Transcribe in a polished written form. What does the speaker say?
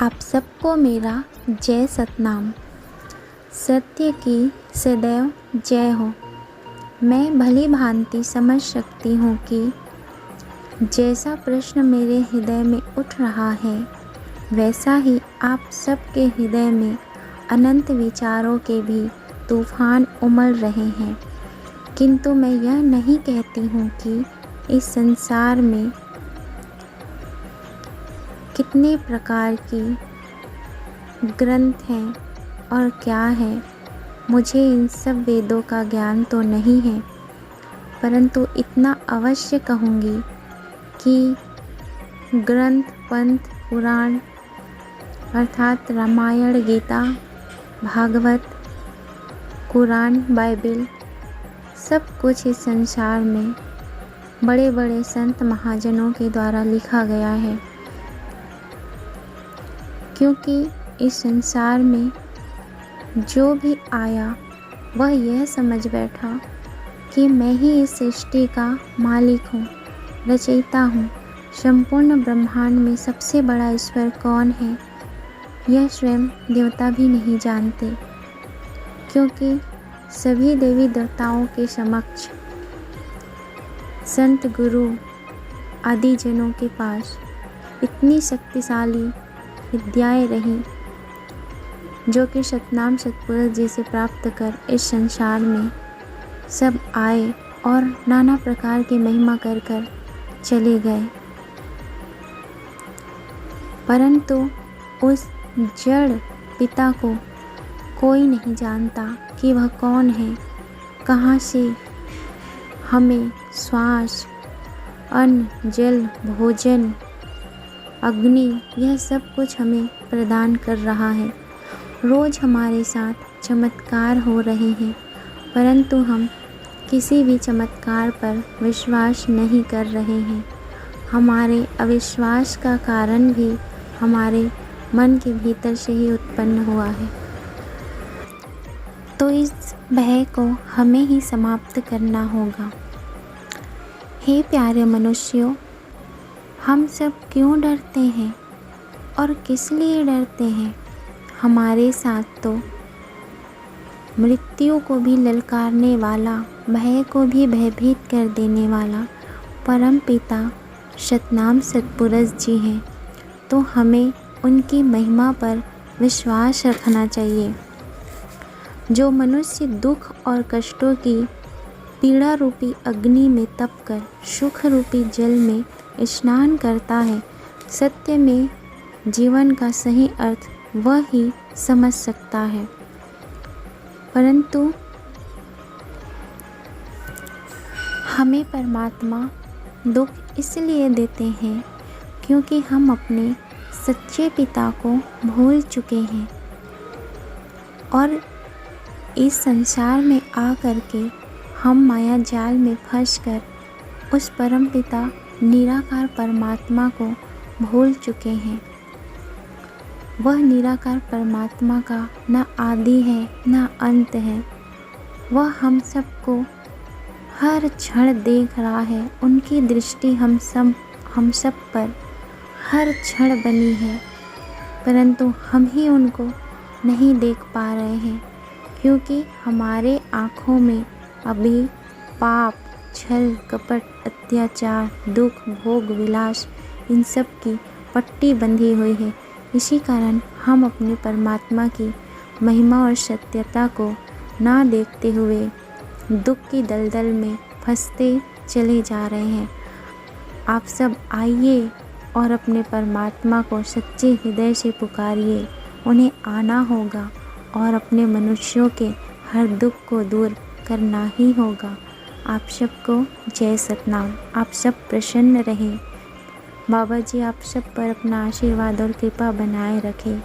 आप सबको मेरा जय सतनाम। सत्य की सदैव जय हो। मैं भली भांति समझ सकती हूँ कि जैसा प्रश्न मेरे हृदय में उठ रहा है वैसा ही आप सबके हृदय में अनंत विचारों के भी तूफान उमड़ रहे हैं। किंतु मैं यह नहीं कहती हूँ कि इस संसार में कितने प्रकार की ग्रंथ हैं और क्या है। मुझे इन सब वेदों का ज्ञान तो नहीं है, परंतु इतना अवश्य कहूँगी कि ग्रंथ, पंथ, पुराण अर्थात रामायण, गीता, भागवत, कुरान, बाइबिल सब कुछ इस संसार में बड़े बड़े संत महाजनों के द्वारा लिखा गया है। क्योंकि इस संसार में जो भी आया वह यह समझ बैठा कि मैं ही इस सृष्टि का मालिक हूँ, रचयिता हूँ। संपूर्ण ब्रह्मांड में सबसे बड़ा ईश्वर कौन है यह स्वयं देवता भी नहीं जानते, क्योंकि सभी देवी देवताओं के समक्ष संत गुरु आदि जनों के पास इतनी शक्तिशाली विद्याएं रही जो कि सतनाम सतपुरुष जी से प्राप्त कर इस संसार में सब आए और नाना प्रकार की महिमा कर कर चले गए। परंतु उस जड़ पिता को कोई नहीं जानता कि वह कौन है, कहाँ से हमें श्वास, अन्न, जल, भोजन, अग्नि यह सब कुछ हमें प्रदान कर रहा है। रोज़ हमारे साथ चमत्कार हो रहे हैं, परंतु हम किसी भी चमत्कार पर विश्वास नहीं कर रहे हैं। हमारे अविश्वास का कारण भी हमारे मन के भीतर से ही उत्पन्न हुआ है। तो इस भय को हमें ही समाप्त करना होगा। हे प्यारे मनुष्यों, हम सब क्यों डरते हैं और किस लिए डरते हैं? हमारे साथ तो मृत्यु को भी ललकारने वाला, भय को भी भयभीत कर देने वाला परम पिता सतनाम सतपुरुष जी हैं। तो हमें उनकी महिमा पर विश्वास रखना चाहिए। जो मनुष्य दुख और कष्टों की पीड़ा रूपी अग्नि में तप कर सुख रूपी जल में स्नान करता है, सत्य में जीवन का सही अर्थ वह ही समझ सकता है। परंतु हमें परमात्मा दुख इसलिए देते हैं क्योंकि हम अपने सच्चे पिता को भूल चुके हैं और इस संसार में आ करके हम माया जाल में फंसकर उस परम पिता निराकार परमात्मा को भूल चुके हैं। वह निराकार परमात्मा का न आदि है न अंत है। वह हम सबको हर क्षण देख रहा है। उनकी दृष्टि हम सब पर हर क्षण बनी है, परंतु हम ही उनको नहीं देख पा रहे हैं, क्योंकि हमारे आँखों में अभी पाप, छल, कपट, अत्याचार, दुख, भोग, विलास इन सब की पट्टी बंधी हुई है। इसी कारण हम अपने परमात्मा की महिमा और सत्यता को ना देखते हुए दुख की दलदल में फंसते चले जा रहे हैं। आप सब आइए और अपने परमात्मा को सच्चे हृदय से पुकारिए। उन्हें आना होगा और अपने मनुष्यों के हर दुख को दूर करना ही होगा। आप सबको जय सतनाम। आप सब प्रसन्न रहें। बाबा जी आप सब पर अपना आशीर्वाद और कृपा बनाए रखें।